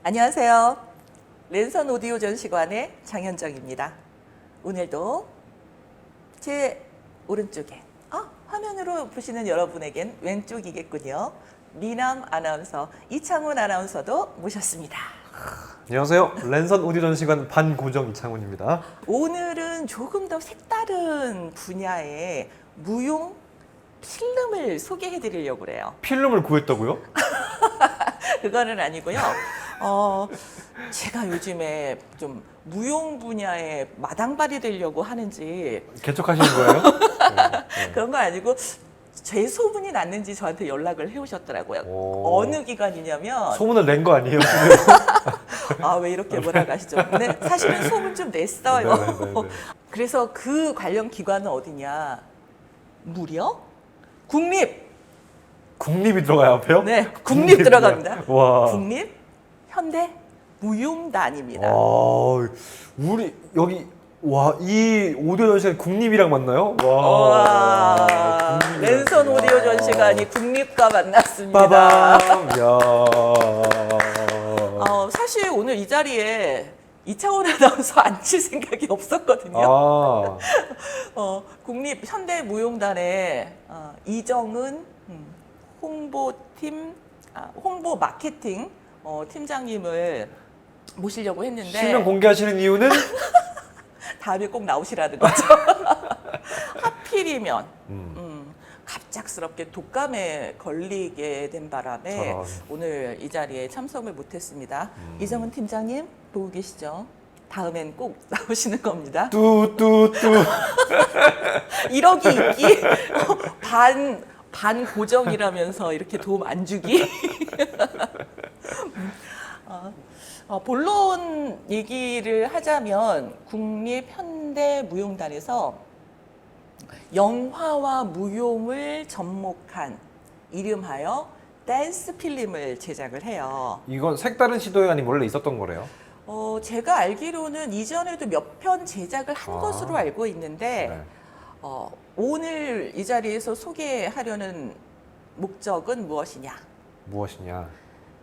안녕하세요. 랜선 오디오 전시관의 장현정입니다. 오늘도 제 오른쪽에 화면으로 보시는 여러분에겐 왼쪽이겠군요. 미남 아나운서 이창훈 아나운서도 모셨습니다. 안녕하세요. 랜선 오디오 전시관 반고정 이창훈입니다. 오늘은 조금 더 색다른 분야의 무용 필름을 소개해 드리려고 그래요. 필름을 구했다고요? 그거는 아니고요. 제가 요즘에 좀 무용 분야에 마당발이 되려고 하는지 개척하시는 거예요? 네. 그런 건 아니고 제 소문이 났는지 저한테 연락을 해오셨더라고요. 어느 기관이냐면 소문을 낸 거 아니에요? 왜 이렇게 몰아가시죠? 근데 사실은 소문 좀 냈어요. 네네네네. 그래서 그 관련 기관은 어디냐? 무려 국립이 들어가요, 앞에요? 네, 국립 들어갑니다. 와. 국립 현대 무용단입니다. 우리 여기 이 오디오 전시관 국립이랑 만나요? 와, 랜선 오디오 전시관이 국립과 만났습니다. 빠밤. 야. 사실 오늘 이 자리에 이창훈 아나운서 앉힐 생각이 없었거든요. 국립 현대무용단의 이정은 홍보팀, 홍보 마케팅 팀장님을 모시려고 했는데 실명 공개하시는 이유는? 다음에 꼭 나오시라는 거죠. 하필이면 갑작스럽게 독감에 걸리게 된 바람에 저런. 오늘 이 자리에 참석을 못했습니다. 이정은 팀장님 보고 계시죠? 다음엔 꼭 나오시는 겁니다. 뚜뚜뚜. 1억이 있기 반 고정이라면서 이렇게 도움 안 주기. 본론 얘기를 하자면 국립현대무용단에서 영화와 무용을 접목한 이름하여 댄스 필름을 제작을 해요. 이건 색다른 시도가 아닌 원래 있었던 거래요? 제가 알기로는 이전에도 몇 편 제작을 한 것으로 알고 있는데 네. 오늘 이 자리에서 소개하려는 목적은 무엇이냐? 무엇이냐?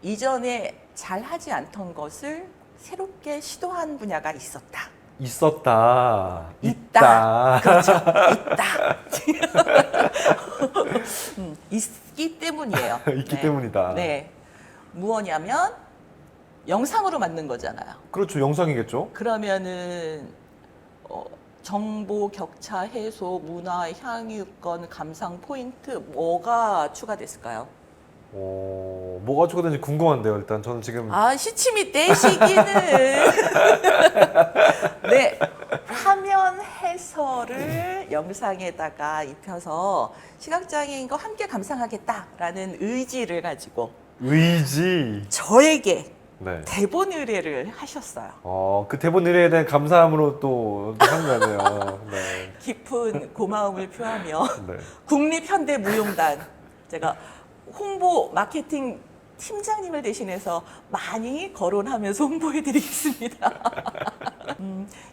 이전에 잘 하지 않던 것을 새롭게 시도한 분야가 있었다. 있다. 그렇죠. 있다. 있기 때문이에요. 있기 네. 때문이다. 네. 무엇이냐면 영상으로 만든 거잖아요. 그렇죠. 영상이겠죠. 그러면은 정보 격차 해소, 문화 향유권 감상 포인트 뭐가 추가됐을까요? 뭐가 추가된지 궁금한데요. 일단 저는 지금 시침이 떼시기는 네, 화면 해설을 영상에다가 입혀서 시각장애인과 함께 감상하겠다라는 의지를 가지고 의지. 저에게 네. 대본 의뢰를 하셨어요. 그 대본 의뢰에 대한 감사함으로 또 한 거네요. 네. 깊은 고마움을 표하며 네. 국립현대무용단 제가 홍보 마케팅 팀장님을 대신해서 많이 거론하면서 홍보해드리겠습니다.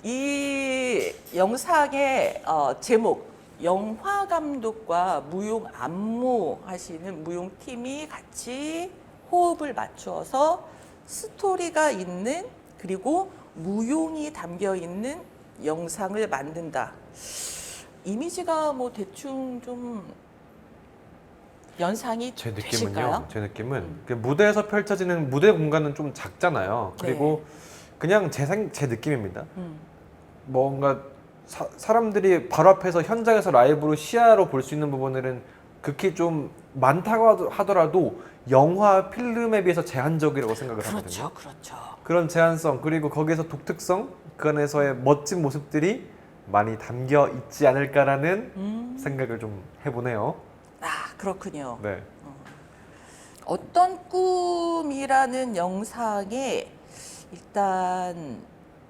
이 영상의 제목 영화 감독과 무용 안무 하시는 무용팀이 같이 호흡을 맞추어서 스토리가 있는 그리고 무용이 담겨 있는 영상을 만든다. 이미지가 뭐 대충 좀 연상이 제 되실까요? 느낌은 그 무대에서 펼쳐지는 무대 공간은 좀 작잖아요. 그리고 그냥 제 느낌입니다. 뭔가 사람들이 바로 앞에서 현장에서 라이브로 시야로 볼 수 있는 부분들은 극히 좀 많다고 하더라도 영화 필름에 비해서 제한적이라고 생각을 하거든요. 그렇죠. 그런 제한성 그리고 거기에서 독특성 그 안에서의 멋진 모습들이 많이 담겨 있지 않을까라는 생각을 좀 해보네요. 그렇군요. 네. 어떤 꿈이라는 영상에 일단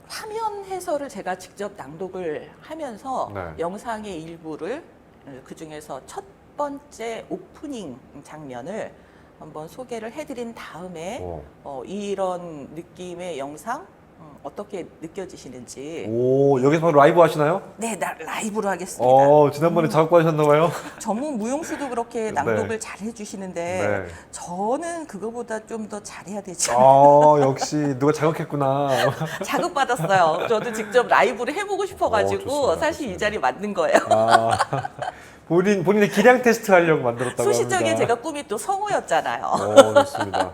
화면 해설을 제가 직접 낭독을 하면서 네. 영상의 일부를 그중에서 첫 번째 오프닝 장면을 한번 소개를 해드린 다음에 이런 느낌의 영상 어떻게 느껴지시는지. 오, 여기서 바로 라이브 하시나요? 네, 라이브로 하겠습니다. 지난번에 작업하셨나봐요. 전문 무용수도 그렇게 낭독을 잘 해주시는데 네. 저는 그거보다 좀 더 잘해야 되지. 역시 누가 자극했구나. 자극받았어요. 저도 직접 라이브를 해보고 싶어가지고 좋습니다. 사실 이 자리 만든 거예요. 본인의 기량 테스트 하려고 만들었다고 소시적인 합니다. 제가 꿈이 또 성우였잖아요. 좋습니다.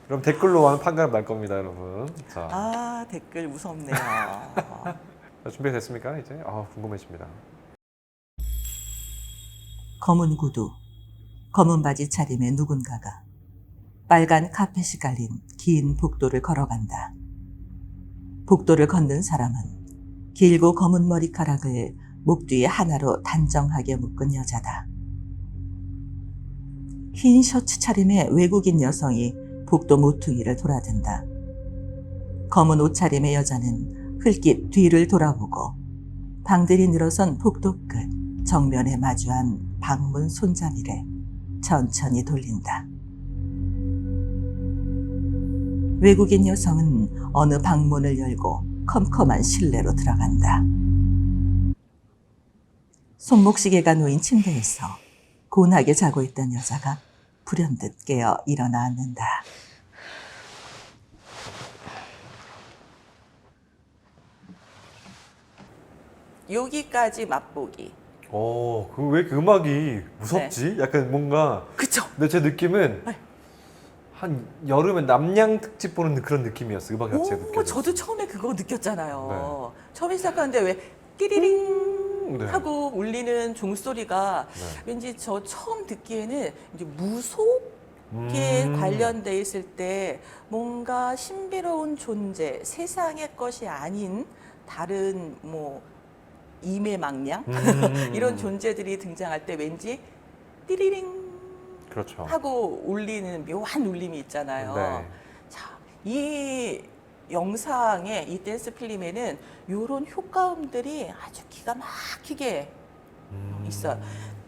그럼 댓글로 하는 판가름 날 겁니다, 여러분. 자, 댓글 무섭네요. 준비됐습니까, 이제? 궁금해집니다. 검은 구두, 검은 바지 차림의 누군가가 빨간 카펫이 깔린 긴 복도를 걸어간다. 복도를 걷는 사람은 길고 검은 머리카락을 목 뒤에 하나로 단정하게 묶은 여자다. 흰 셔츠 차림의 외국인 여성이 복도 모퉁이를 돌아든다. 검은 옷차림의 여자는 흘낏 뒤를 돌아보고 방들이 늘어선 복도 끝 정면에 마주한 방문 손잡이를 천천히 돌린다. 외국인 여성은 어느 방문을 열고 컴컴한 실내로 들어간다. 손목시계가 놓인 침대에서 고운하게 자고 있던 여자가 불현듯 깨어 일어나 앉는다. 여기까지 맛보기. 왜 이렇게 음악이 무섭지? 약간 뭔가. 그쵸? 근데 제 느낌은 네. 한 여름에 남양 특집 보는 그런 느낌이었어요. 음악 자체가 느껴졌어요. 저도 처음에 그거 느꼈잖아요. 네. 처음에 시작하는데 왜 띠리링 네. 하고 울리는 종소리가 네. 왠지 저 처음 듣기에는 이제 무속에 관련돼 있을 때 뭔가 신비로운 존재, 세상의 것이 아닌 다른 뭐 이매망냥 이런 존재들이 등장할 때 왠지 띠리링 그렇죠. 하고 울리는 묘한 울림이 있잖아요. 네. 자, 이 영상에 이 댄스 필름에는 이런 효과음들이 아주 기가 막히게 있어요.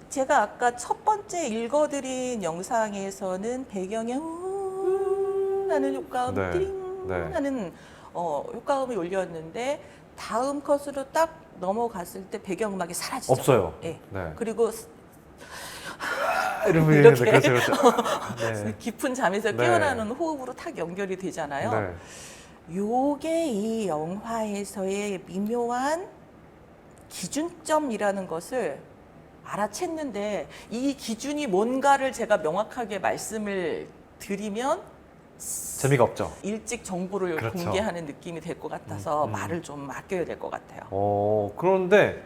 제가 아까 첫 번째 읽어드린 영상에서는 배경에 하는 효과음, 네. 띠링 네. 하는 효과음이 울렸는데 다음 컷으로 딱 넘어갔을 때 배경음악이 사라지죠. 없어요. 예. 네. 그리고 이렇게. 이렇게. 그렇죠. 네. 깊은 잠에서 네. 깨어나는 호흡으로 탁 연결이 되잖아요. 네. 요게 이 영화에서의 미묘한 기준점이라는 것을 알아챘는데 이 기준이 뭔가를 제가 명확하게 말씀을 드리면 재미가 없죠. 일찍 정보를 그렇죠. 공개하는 느낌이 될 것 같아서 말을 좀 아껴야 될 것 같아요. 그런데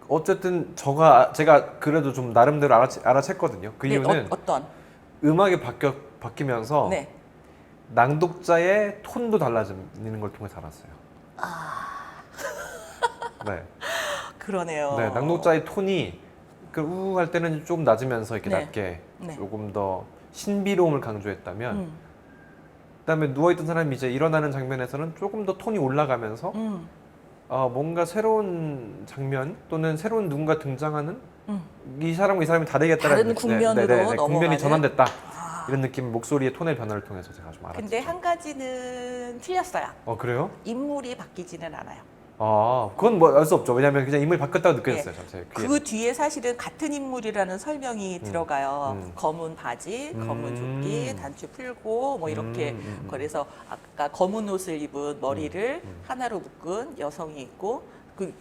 어쨌든 제가 그래도 좀 나름대로 알아챘거든요. 그 네, 이유는 어떤? 음악이 바뀌면서 네. 낭독자의 톤도 달라지는 걸 통해서 알았어요. 네. 그러네요. 네, 낭독자의 톤이 할 때는 좀 낮으면서 이렇게 네. 낮게 네. 조금 더 신비로움을 강조했다면 음. 그다음에 누워있던 사람이 이제 일어나는 장면에서는 조금 더 톤이 올라가면서 뭔가 새로운 장면 또는 새로운 누군가 등장하는 이 사람과 이 사람이 다르겠다는 다른 국면으로 국면이 넘어가는? 전환됐다 이런 느낌 목소리의 톤의 변화를 통해서 제가 좀 알았죠. 근데 한 가지는 틀렸어요. 그래요? 인물이 바뀌지는 않아요. 그건 뭐 알 수 없죠. 왜냐하면 그냥 인물이 바뀌었다고 느껴졌어요. 제 귀에는. 그 뒤에 사실은 같은 인물이라는 설명이 들어가요. 검은 바지, 검은 조끼, 단추 풀고 뭐 이렇게. 그래서 아까 검은 옷을 입은 머리를 하나로 묶은 여성이 있고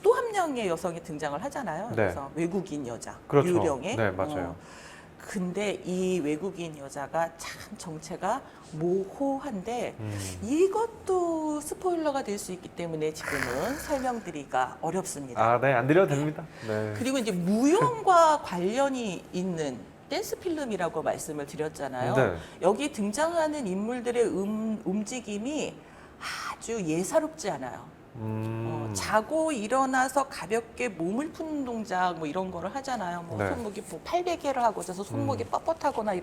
또 한 명의 여성이 등장을 하잖아요. 네. 그래서 외국인 여자, 그렇죠. 유령의. 네, 맞아요. 근데 이 외국인 여자가 참 정체가 모호한데 이것도 스포일러가 될 수 있기 때문에 지금은 설명드리기가 어렵습니다. 네, 안 드려도 됩니다. 네. 그리고 이제 무용과 관련이 있는 댄스 필름이라고 말씀을 드렸잖아요. 네. 여기 등장하는 인물들의 움직임이 아주 예사롭지 않아요. 자고 일어나서 가볍게 몸을 푸는 동작 뭐 이런 거를 하잖아요. 뭐 네. 손목이 뭐 팔베개를 하고 있어서 손목이 뻣뻣하거나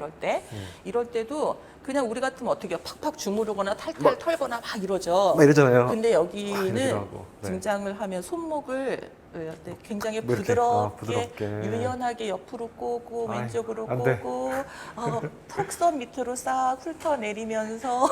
이럴 때도 그냥 우리 같으면 어떻게 해요? 팍팍 주무르거나 탈탈 털거나 막 이러죠. 이러잖아요. 근데 이러더라고. 여기는 네. 등장을 하면 손목을 네, 굉장히 뭐 이렇게, 부드럽게, 부드럽게. 유연하게 옆으로 꼬고 아이, 왼쪽으로 안 돼. 꼬고 턱선 밑으로 싹 훑어내리면서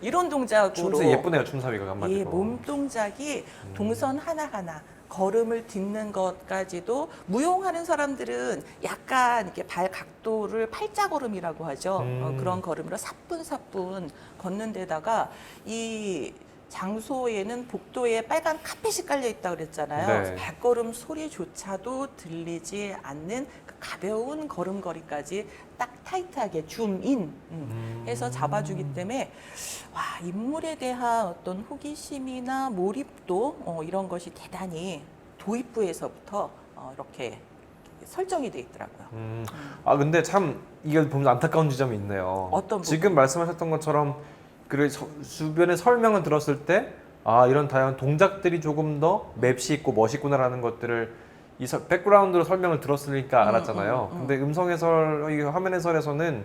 이런 동작으로 춤새 예쁘네요, 춤사위가 한마디로. 예, 몸 동작이 동선 하나하나 걸음을 딛는 것까지도 무용하는 사람들은 약간 이렇게 발 각도를 팔자걸음이라고 하죠. 그런 걸음으로 사뿐사뿐 걷는 데다가 이 장소에는 복도에 빨간 카펫이 깔려 있다 그랬잖아요. 네. 발걸음 소리조차도 들리지 않는 그 가벼운 걸음걸이까지 딱 타이트하게 줌인 해서 잡아주기 때문에 와, 인물에 대한 어떤 호기심이나 몰입도 이런 것이 대단히 도입부에서부터 이렇게 설정이 돼 있더라고요. 아 근데 참 이게 보면 안타까운 지점이 있네요. 어떤 지금 말씀하셨던 것처럼 그 주변의 설명을 들었을 때 아 이런 다양한 동작들이 조금 더 맵시 있고 멋있구나라는 것들을 이 백그라운드로 설명을 들었으니까 알았잖아요. 근데 음성 해설, 이 화면 해설에서는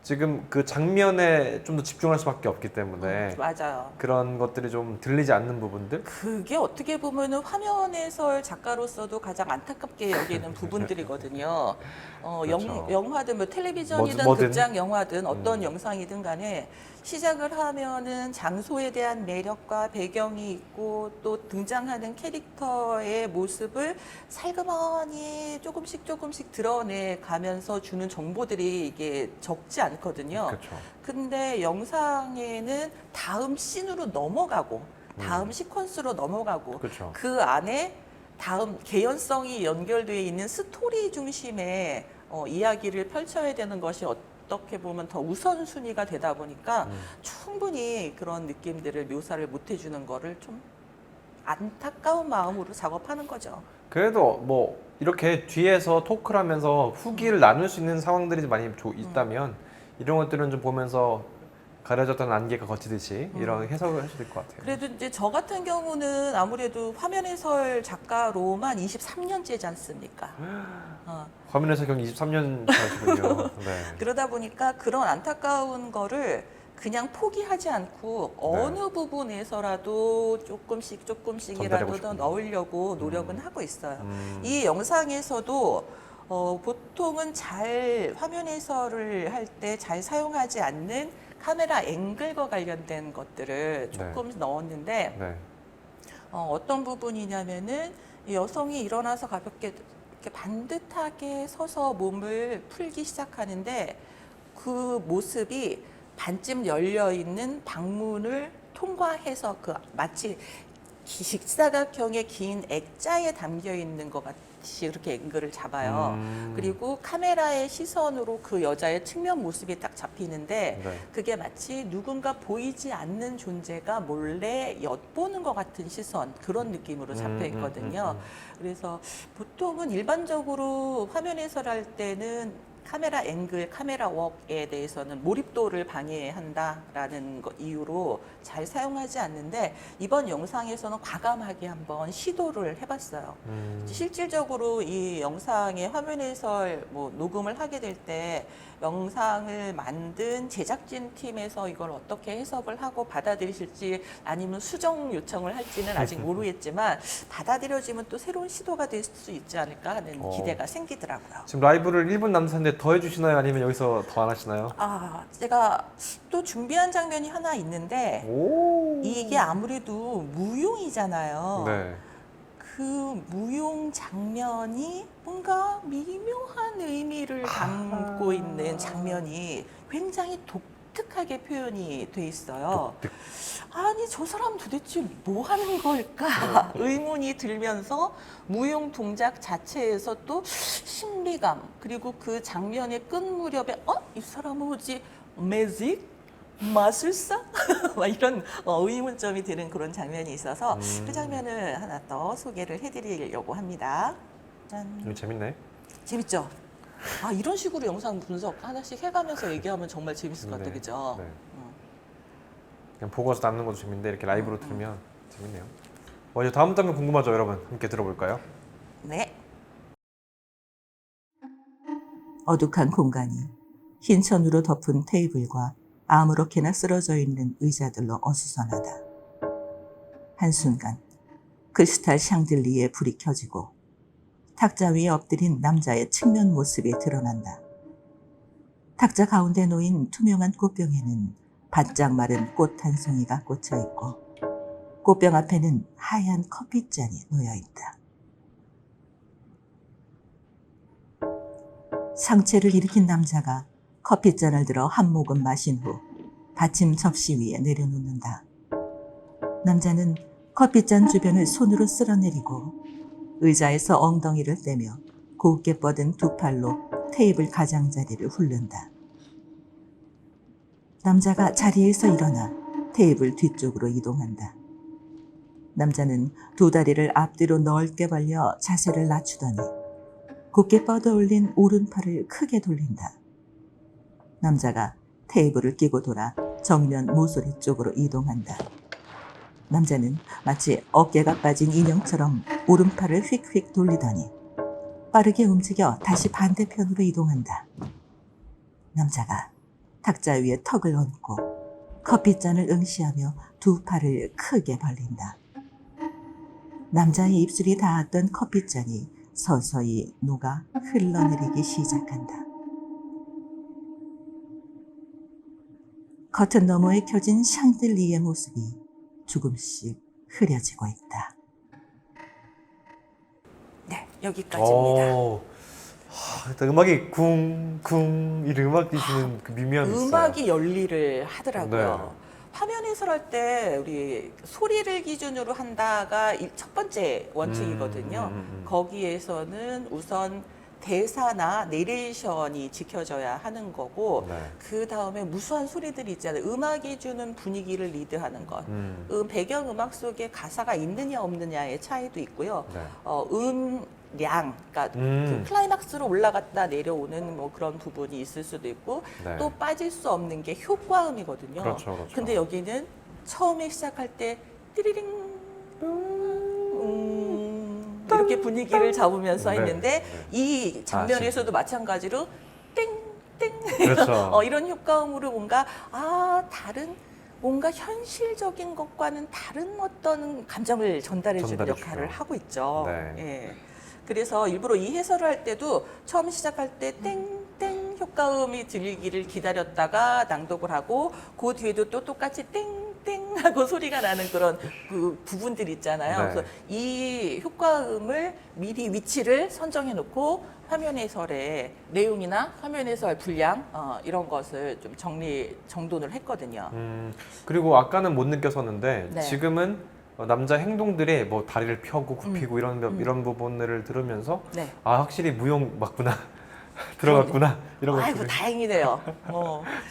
지금 그 장면에 좀 더 집중할 수밖에 없기 때문에 맞아요. 그런 것들이 좀 들리지 않는 부분들. 그게 어떻게 보면은 화면 해설 작가로서도 가장 안타깝게 여기는 부분들이거든요. 그렇죠. 영화든 뭐 텔레비전이든 뭐든. 극장 영화든 어떤 영상이든 간에 시작을 하면은 장소에 대한 매력과 배경이 있고 또 등장하는 캐릭터의 모습을 살그머니 조금씩 드러내 가면서 주는 정보들이 이게 적지 않거든요. 그렇죠. 근데 영상에는 다음 씬으로 넘어가고 다음 시퀀스로 넘어가고 그렇죠. 그 안에 다음 개연성이 연결되어 있는 스토리 중심의 이야기를 펼쳐야 되는 것이 어떻게 보면 더 우선순위가 되다 보니까 충분히 그런 느낌들을 묘사를 못 해주는 거를 좀 안타까운 마음으로 작업하는 거죠. 그래도 뭐 이렇게 뒤에서 토크를 하면서 후기를 나눌 수 있는 상황들이 많이 있다면 이런 것들은 좀 보면서 가려졌던 안개가 거치듯이 이런 해석을 하셔도 될 것 같아요. 그래도 이제 저 같은 경우는 아무래도 화면 해설 작가로만 23년째지 않습니까? 화면에서 경기 23년 차시군요. 네. 그러다 보니까 그런 안타까운 거를 그냥 포기하지 않고 어느 부분에서라도 조금씩이라도 더 전달하고 넣으려고 노력은 하고 있어요. 이 영상에서도 보통은 잘 화면 해설을 할 때 잘 사용하지 않는 카메라 앵글과 관련된 것들을 조금 넣었는데 네. 어떤 부분이냐면은 이 여성이 일어나서 가볍게 이렇게 반듯하게 서서 몸을 풀기 시작하는데 그 모습이 반쯤 열려 있는 방문을 통과해서 그 마치 직사각형의 긴 액자에 담겨 있는 것 같이 그렇게 앵글을 잡아요. 그리고 카메라의 시선으로 그 여자의 측면 모습이 딱 잡히는데 네. 그게 마치 누군가 보이지 않는 존재가 몰래 엿보는 것 같은 시선 그런 느낌으로 잡혀 있거든요. 그래서 보통은 일반적으로 화면 해설할 때는 카메라 앵글, 카메라 웍에 대해서는 몰입도를 방해한다라는 이유로 잘 사용하지 않는데 이번 영상에서는 과감하게 한번 시도를 해봤어요. 실질적으로 이 영상의 화면 해설 녹음을 하게 될 때 영상을 만든 제작진 팀에서 이걸 어떻게 해석을 하고 받아들이실지 아니면 수정 요청을 할지는 아직 모르겠지만 받아들여지면 또 새로운 시도가 될 수 있지 않을까 하는 기대가 생기더라고요. 지금 라이브를 1분 남았는데 더 해주시나요? 아니면 여기서 더 안 하시나요? 제가 또 준비한 장면이 하나 있는데 이게 아무래도 무용이잖아요. 네. 그 무용 장면이 뭔가 미묘한 의미를 담고 있는 장면이 굉장히 독특하게 표현이 돼 있어요. 아니 저 사람 도대체 뭐 하는 걸까 의문이 들면서 무용 동작 자체에서 또 신비감 그리고 그 장면의 끝 무렵에 이 사람은 뭐지 매직? 마술사? 막 이런 의문점이 드는 그런 장면이 있어서 그 장면을 하나 더 소개를 해드리려고 합니다. 짠. 이거 재밌네. 재밌죠? 이런 식으로 영상 분석 하나씩 해가면서 얘기하면 정말 재밌을 것 같아요. 네. 그죠? 네. 그냥 보고서 남는 것도 재밌는데 이렇게 라이브로 들으면 재밌네요. 이제 다음 장면 궁금하죠, 여러분? 함께 들어볼까요? 네. 어둑한 공간이 흰 천으로 덮은 테이블과 아무렇게나 쓰러져 있는 의자들로 어수선하다. 한순간 크리스탈 샹들리에 불이 켜지고 탁자 위에 엎드린 남자의 측면 모습이 드러난다. 탁자 가운데 놓인 투명한 꽃병에는 바짝 마른 꽃 한 송이가 꽂혀 있고 꽃병 앞에는 하얀 커피잔이 놓여 있다. 상체를 일으킨 남자가 커피잔을 들어 한 모금 마신 후 받침 접시 위에 내려놓는다. 남자는 커피잔 주변을 손으로 쓸어내리고 의자에서 엉덩이를 떼며 곱게 뻗은 두 팔로 테이블 가장자리를 훑는다. 남자가 자리에서 일어나 테이블 뒤쪽으로 이동한다. 남자는 두 다리를 앞뒤로 넓게 벌려 자세를 낮추더니 곧게 뻗어올린 오른팔을 크게 돌린다. 남자가 테이블을 끼고 돌아 정면 모서리 쪽으로 이동한다. 남자는 마치 어깨가 빠진 인형처럼 오른팔을 휙휙 돌리더니 빠르게 움직여 다시 반대편으로 이동한다. 남자가 탁자 위에 턱을 얹고 커피잔을 응시하며 두 팔을 크게 벌린다. 남자의 입술이 닿았던 커피잔이 서서히 녹아 흘러내리기 시작한다. 커튼 너머에 켜진 샹들리의 모습이 조금씩 흐려지고 있다. 네, 여기까지입니다. 일단 음악이 쿵쿵 이 음악이 주는 그 미묘함이 있어요. 음악이 열일을 하더라고요. 네. 화면 해설할 때 우리 소리를 기준으로 한다가 첫 번째 원칙이거든요. 거기에서는 우선 대사나 내레이션이 지켜져야 하는 거고 네. 그 다음에 무수한 소리들이 있잖아요. 음악이 주는 분위기를 리드하는 것. 배경 음악 속에 가사가 있느냐 없느냐의 차이도 있고요. 네. 음량, 그러니까 그 클라이막스로 올라갔다 내려오는 뭐 그런 부분이 있을 수도 있고 네. 또 빠질 수 없는 게 효과음이거든요. 그렇죠, 그렇죠. 근데 여기는 처음에 시작할 때 띠리링 이렇게 분위기를 잡으면서 네, 했는데 네. 이 장면에서도 마찬가지로 땡땡 그렇죠. 이런 효과음으로 뭔가 다른 뭔가 현실적인 것과는 다른 어떤 감정을 전달해주는 전달해주죠. 역할을 하고 있죠. 네. 예. 그래서 일부러 이 해설을 할 때도 처음 시작할 때 땡땡 효과음이 들리기를 기다렸다가 낭독을 하고 그 뒤에도 또 똑같이 땡땡 하고 소리가 나는 그런 그 부분들 있잖아요. 네. 그래서 이 효과음을 미리 위치를 선정해 놓고 화면 해설의 내용이나 화면 해설 분량 이런 것을 좀 정돈을 했거든요. 그리고 아까는 못 느꼈었는데 네. 지금은 남자 행동들이 뭐 다리를 펴고 굽히고 이런 부분들을 들으면서 네. 확실히 무용 맞구나 들어갔구나 이런 아이고 것들이 다행이네요.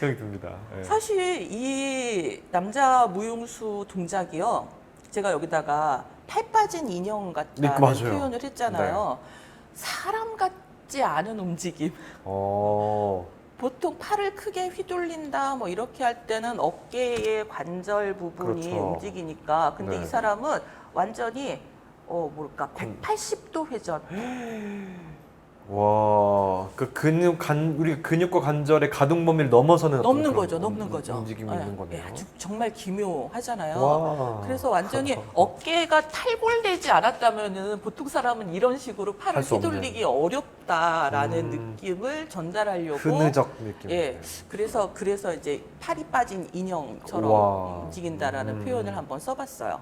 생각이 듭니다. 네. 사실 이 남자 무용수 동작이요. 제가 여기다가 팔 빠진 인형 같다는 맞아요. 표현을 했잖아요. 사람 같지 않은 움직임. 보통 팔을 크게 휘둘린다 뭐 이렇게 할 때는 어깨의 관절 부분이 그렇죠. 움직이니까. 근데 네. 이 사람은 완전히 180도 회전. 와, 그 우리 근육과 관절의 가동 범위를 넘어서는 넘는 어떤 거죠. 그런 움직임이 있는 거네요. 아주 정말 기묘하잖아요. 와. 그래서 완전히 어깨가 탈골되지 않았다면은 보통 사람은 이런 식으로 팔을 할수 없는. 휘둘리기 어렵다라는 느낌을 전달하려고. 흐느적 느낌. 예, 그래서 이제 팔이 빠진 인형처럼 와. 움직인다라는 표현을 한번 써봤어요.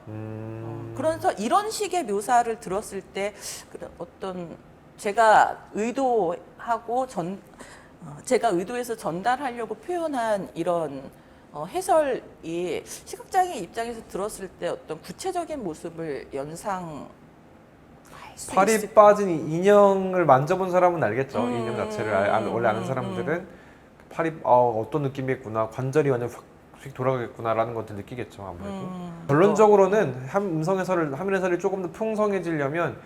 그래서 이런 식의 묘사를 들었을 때 어떤 제가 의도해서 전달하려고 표현한 이런 해설이 시각장애 입장에서 들었을 때 어떤 구체적인 모습을 연상할 수 팔이 있을 빠진 인형을 만져본 사람은 알겠죠. 인형 자체를 원래 아는 사람들은 팔이 어떤 느낌이겠구나, 관절이 완전 휙 돌아가겠구나라는 것들 느끼겠죠. 아무래도 결론적으로는 화면 해설이 조금 더 풍성해지려면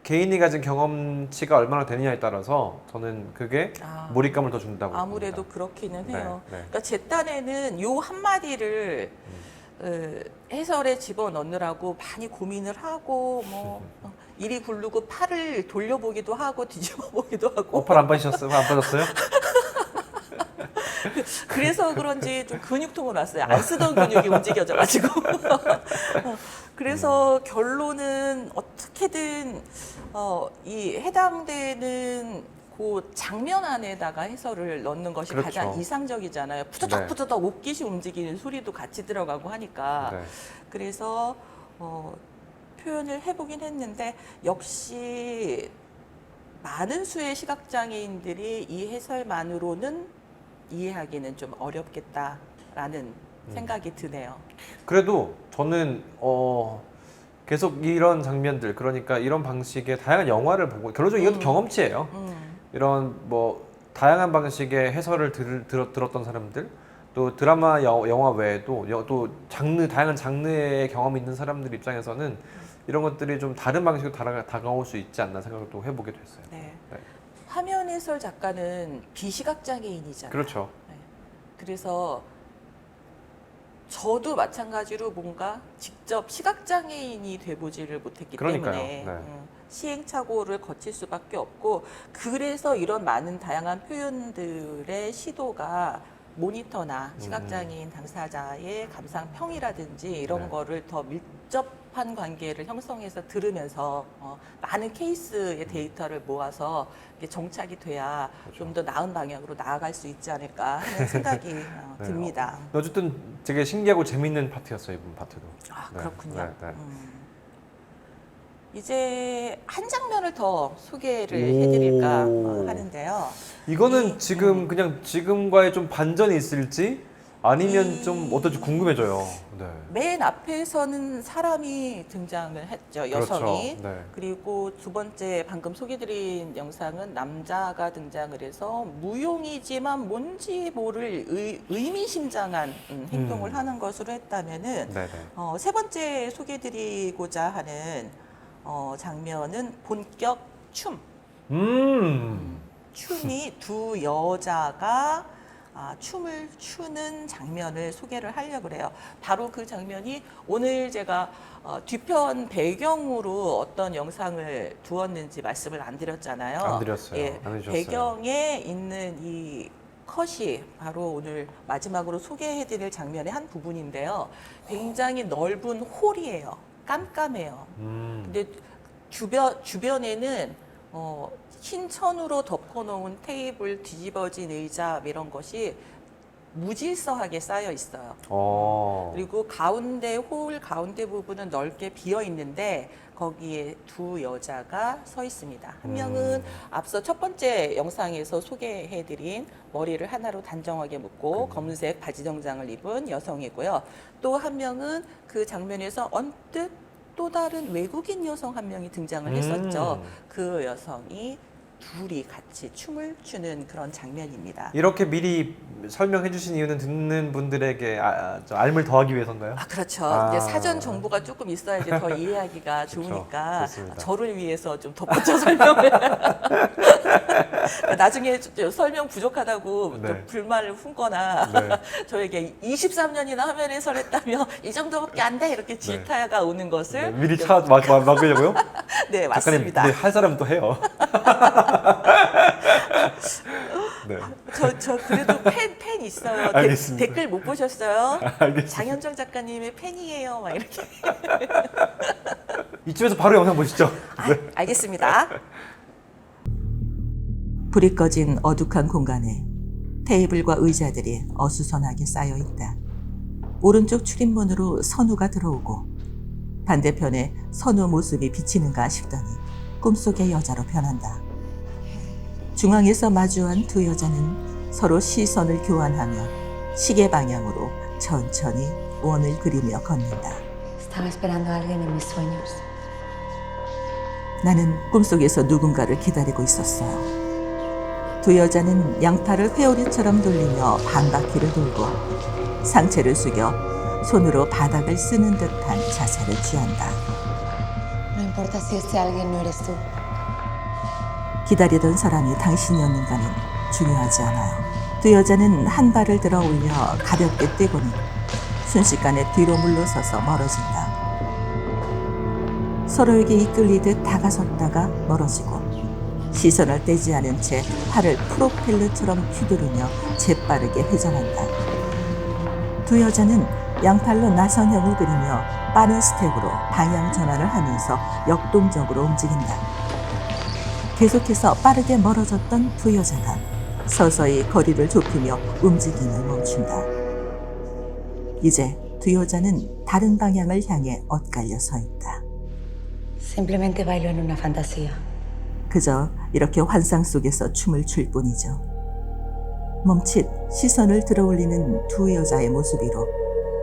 개인이 가진 경험치가 얼마나 되느냐에 따라서 저는 그게 몰입감을 더 준다고 아무래도 봅니다. 그렇기는 해요. 네. 그러니까 제 딴에는 요 한마디를 해설에 집어넣느라고 많이 고민을 하고 이리 굴르고 팔을 돌려보기도 하고 뒤집어 보기도 하고 팔 안 빠지셨어요? 안 빠졌어요? 그래서 그런지 좀 근육통으로 왔어요. 안 쓰던 근육이 움직여져가지고. 그래서 결론은 어떻게든 이 해당되는 그 장면 안에다가 해설을 넣는 것이 그렇죠. 가장 이상적이잖아요. 푸드덕푸드덕 옷깃이 움직이는 소리도 같이 들어가고 하니까. 네. 그래서 표현을 해보긴 했는데 역시 많은 수의 시각장애인들이 이 해설만으로는 이해하기는 좀 어렵겠다라는 생각이 드네요. 그래도 저는 계속 이런 장면들, 그러니까 이런 방식의 다양한 영화를 보고, 결론적으로 이것도 경험치예요. 이런 뭐 다양한 방식의 해설을 들었던 사람들, 또 드라마, 영화 외에도 또 다양한 장르의 경험이 있는 사람들 입장에서는 이런 것들이 좀 다른 방식으로 다가올 수 있지 않나 생각도 해보게 됐어요. 네. 네. 화면 해설 작가는 비시각장애인이잖아요. 그렇죠. 네. 그래서 저도 마찬가지로 뭔가 직접 시각장애인이 돼보지를 못했기 그러니까요. 때문에 네. 시행착오를 거칠 수밖에 없고, 그래서 이런 많은 다양한 표현들의 시도가 모니터나 시각장애인 당사자의 감상평이라든지 이런 네. 거를 더 밀접한 관계를 형성해서 들으면서 많은 케이스의 데이터를 모아서 이게 정착이 돼야 그렇죠. 좀 더 나은 방향으로 나아갈 수 있지 않을까 하는 생각이 듭니다. 어쨌든 되게 신기하고 재밌는 파트였어요, 이번 파트도. 아, 네. 그렇군요. 네, 네. 이제 한 장면을 더 소개를 해드릴까 하는데요. 이거는 지금 그냥 지금과의 좀 반전이 있을지 아니면 좀 어떨지 궁금해져요. 네. 맨 앞에서는 사람이 등장을 했죠, 여성이. 그렇죠. 네. 그리고 두 번째 방금 소개드린 영상은 남자가 등장을 해서 무용이지만 뭔지 모를 의미심장한 행동을 하는 것으로 했다면은 네네. 세 번째 소개드리고자 하는 장면은 본격 춤. 춤이 두 여자가 춤을 추는 장면을 소개를 하려고 그래요. 바로 그 장면이 오늘 제가 뒤편 배경으로 어떤 영상을 두었는지 말씀을 안 드렸잖아요. 안 드렸어요. 예, 안 해주셨어요. 배경에 있는 이 컷이 바로 오늘 마지막으로 소개해드릴 장면의 한 부분인데요. 굉장히 넓은 홀이에요. 깜깜해요. 근데 주변에는 흰 천으로 덮어놓은 테이블, 뒤집어진 의자 이런 것이 무질서하게 쌓여 있어요. 그리고 홀 가운데 부분은 넓게 비어 있는데 거기에 두 여자가 서 있습니다. 한 명은 앞서 첫 번째 영상에서 소개해드린 머리를 하나로 단정하게 묶고 검은색 바지 정장을 입은 여성이고요. 또 한 명은 그 장면에서 언뜻 또 다른 외국인 여성 한 명이 등장을 했었죠. 그 여성이 둘이 같이 춤을 추는 그런 장면입니다. 이렇게 미리 설명해 주신 이유는 듣는 분들에게 알을 더하기 위해서인가요? 그렇죠. 이제 사전 정보가 조금 있어야지 더 이해하기가 좋으니까 좋습니다. 저를 위해서 좀 덧붙여 설명을. 나중에 설명 부족하다고 네. 좀 불만을 품거나 네. 저에게 23년이나 화면 해설했다며 이 정도밖에 안 돼 이렇게 질타가 오는 것을 미리 막으려고요? 네, 작가님, 맞습니다. 근데 할 사람 또 해요. 네. 저 그래도 팬 있어요. 알겠습니다. 댓글 못 보셨어요? 알겠습니다. 장현정 작가님의 팬이에요. 막 이렇게. 이쯤에서 바로 영상 보시죠. 네. 알겠습니다. 불이 꺼진 어둑한 공간에 테이블과 의자들이 어수선하게 쌓여 있다. 오른쪽 출입문으로 선우가 들어오고 반대편에 선우 모습이 비치는가 싶더니 꿈속의 여자로 변한다. 중앙에서 마주한 두 여자는 서로 시선을 교환하며 시계 방향으로 천천히 원을 그리며 걷는다. Estaba esperando a alguien en mis sueños. 나는 꿈속에서 누군가를 기다리고 있었어요. 두 여자는 양팔을 회오리처럼 돌리며 반바퀴를 돌고 상체를 숙여 손으로 바닥을 쓰는 듯한 자세를 취한다. No importa si ese alguien no eres tú. 기다리던 사람이 당신이었는가는 중요하지 않아요. 두 여자는 한 발을 들어 올려 가볍게 떼고는 순식간에 뒤로 물러서서 멀어진다. 서로에게 이끌리듯 다가섰다가 멀어지고 시선을 떼지 않은 채 팔을 프로펠러처럼 휘두르며 재빠르게 회전한다. 두 여자는 양팔로 나선형을 그리며 빠른 스텝으로 방향 전환을 하면서 역동적으로 움직인다. 계속해서 빠르게 멀어졌던 두 여자가 서서히 거리를 좁히며 움직임을 멈춘다. 이제 두 여자는 다른 방향을 향해 엇갈려 서 있다. Simplemente bailo en una fantasía. 그저 이렇게 환상 속에서 춤을 출 뿐이죠. 멈칫 시선을 들어올리는 두 여자의 모습 위로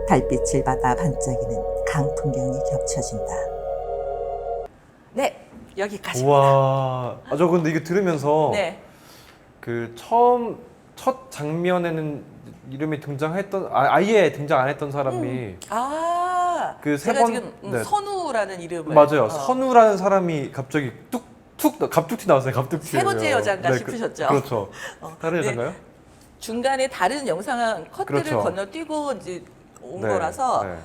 달빛을 받아 반짝이는 강풍경이 겹쳐진다. 네, 여기까지. 우와. 저 근데 이거 들으면서 네. 그 첫 장면에는 이름이 등장했던 아예 등장 안 했던 사람이 그 세 제가 번- 지금 네. 선우라는 이름을 맞아요. 선우라는 사람이 갑자기 툭툭 갑툭튀 나왔어요. 갑툭튀. 세 번째 여잔가 싶으셨죠? 그렇죠. 다른 네. 여잔가요? 중간에 다른 영상 컷들을 그렇죠. 건너뛰고 이제 온 네, 거라서 네.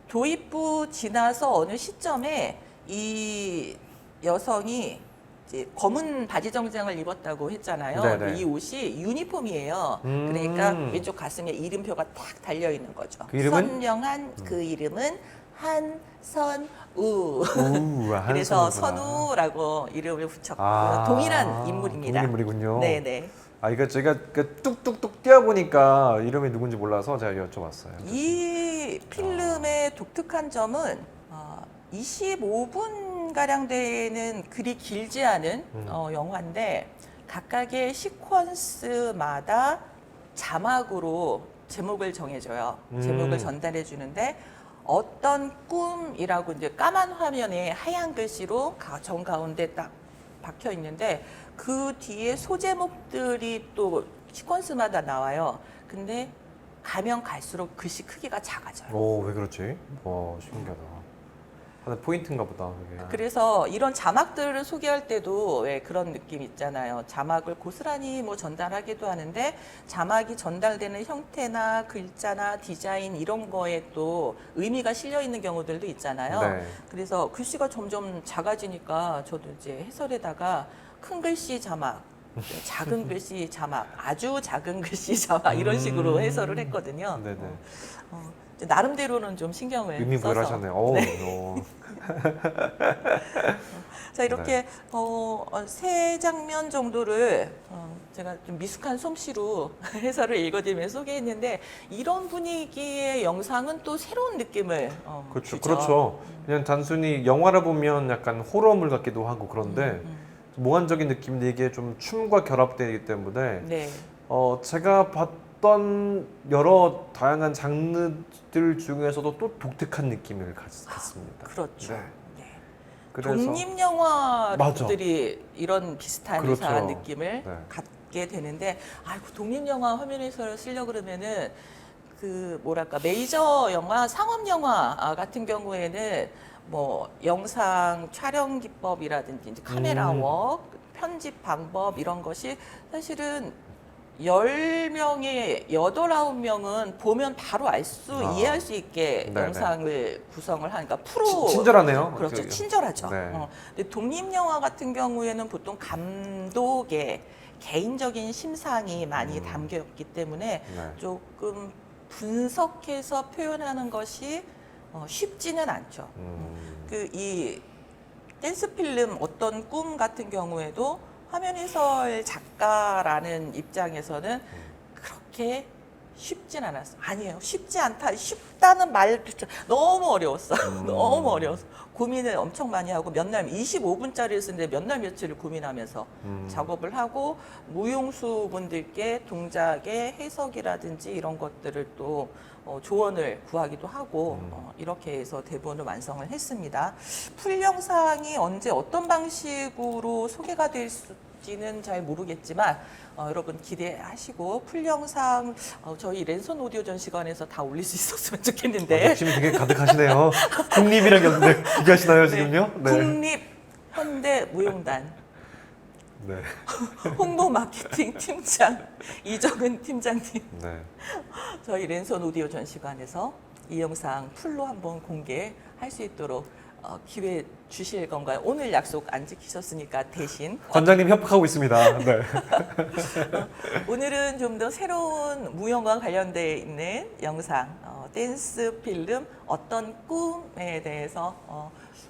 도입부 지나서 어느 시점에 이 여성이 이제 검은 바지 정장을 입었다고 했잖아요. 네네. 근데 이 옷이 유니폼이에요. 그러니까 왼쪽 가슴에 이름표가 딱 달려 있는 거죠. 그 이름은? 선명한 그 이름은 한선우. 한선우구나. 그래서 선우라고 이름을 붙였고 동일한 인물입니다. 동일 인물이군요. 네네. 이거 제가 뚝뚝뚝 뛰어보니까 이름이 누군지 몰라서 제가 여쭤봤어요. 이 필름의 독특한 점은 25분 가량 되는 그리 길지 않은 영화인데 각각의 시퀀스마다 자막으로 제목을 정해줘요. 제목을 전달해 주는데 어떤 꿈이라고 이제 까만 화면에 하얀 글씨로 정 가운데 딱 박혀 있는데 그 뒤에 소제목들이 또 시퀀스마다 나와요. 근데 가면 갈수록 글씨 크기가 작아져요. 오, 왜 그렇지? 신기하다. 하나 포인트인가 보다. 그게. 그래서 이런 자막들을 소개할 때도 왜 그런 느낌 있잖아요. 자막을 고스란히 뭐 전달하기도 하는데 자막이 전달되는 형태나 글자나 디자인 이런 거에 또 의미가 실려 있는 경우들도 있잖아요. 네. 그래서 글씨가 점점 작아지니까 저도 이제 해설에다가 큰 글씨 자막, 작은 글씨 자막, 아주 작은 글씨 자막 이런 식으로 해설을 했거든요. 네네. 이제 나름대로는 좀 신경을 의미부여를 써서. 하셨네요. 오, 네. 자 이렇게 세 장면 정도를 제가 좀 미숙한 솜씨로 해설을 읽어드리며 소개했는데 이런 분위기의 영상은 또 새로운 느낌을 그렇죠. 주죠. 그렇죠. 그냥 단순히 영화를 보면 약간 호러물 같기도 하고 그런데 몽환적인 느낌인데 이게 좀 춤과 결합되기 때문에 네. 제가 봤던 여러 다양한 장르들 중에서도 또 독특한 느낌을 갖습니다. 그렇죠. 네. 네. 그래서 독립 영화들이 이런 비슷한 그렇죠. 이상한 느낌을 네. 갖게 되는데 아이고 독립 영화 화면에서 쓰려 그러면은 그 뭐랄까 메이저 영화 상업 영화 같은 경우에는 뭐 영상 촬영 기법이라든지 이제 카메라 웍, 편집 방법 이런 것이 사실은 10명에 8, 9명은 보면 바로 알 수 이해할 수 있게 네네. 영상을 구성을 하니까 프로 친절하네요. 그렇죠. 친절하죠. 네. 근데 독립 영화 같은 경우에는 보통 감독의 개인적인 심상이 많이 담겨 있기 때문에 네. 조금 분석해서 표현하는 것이 쉽지는 않죠. 그 이 댄스 필름 어떤 꿈 같은 경우에도 화면 해설 작가라는 입장에서는 그렇게 쉽진 않았어. 아니에요. 쉽지 않다. 쉽다는 말 너무 어려웠어. 너무 어려웠어. 고민을 엄청 많이 하고 몇 날 25분짜리를 쓰는데 몇 날 며칠을 고민하면서 작업을 하고 무용수 분들께 동작의 해석이라든지 이런 것들을 또 조언을 구하기도 하고 이렇게 해서 대본을 완성을 했습니다. 풀 영상이 언제 어떤 방식으로 소개가 될지는 잘 모르겠지만 여러분 기대하시고 풀 영상 저희 랜선 오디오 전시관에서 다 올릴 수 있었으면 좋겠는데 욕심이 되게 가득하시네요. 국립이랑 연대 비교하시나요 지금요? 네. 국립 현대 무용단 네. 홍보 마케팅 팀장 이정은 팀장님 네. 저희 랜선 오디오 전시관에서 이 영상 풀로 한번 공개할 수 있도록 기회 주실 건가요? 오늘 약속 안 지키셨으니까 대신 관장님 협박하고 있습니다. 네. 오늘은 좀 더 새로운 무용과 관련돼 있는 영상, 댄스 필름 어떤 꿈에 대해서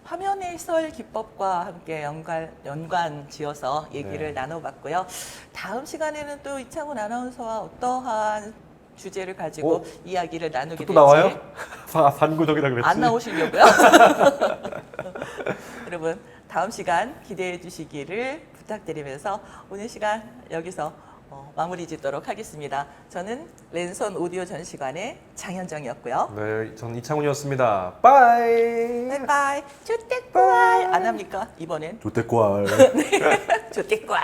화면 해설 기법과 함께 연관 지어서 얘기를 네. 나눠봤고요. 다음 시간에는 또 이창훈 아나운서와 어떠한 주제를 가지고 이야기를 나누게 또 될지 나와요? 반구적이라 그랬지. 안 나오시려고요? 여러분 다음 시간 기대해 주시기를 부탁드리면서 오늘 시간 여기서 마무리 짓도록 하겠습니다. 저는 랜선 오디오 전시관의 장현정이었고요. 네, 전 이창훈이었습니다. 빠이. 바이바이. 조떼꿀 안 합니까? 이번엔 조태꼴. 조떼꿀.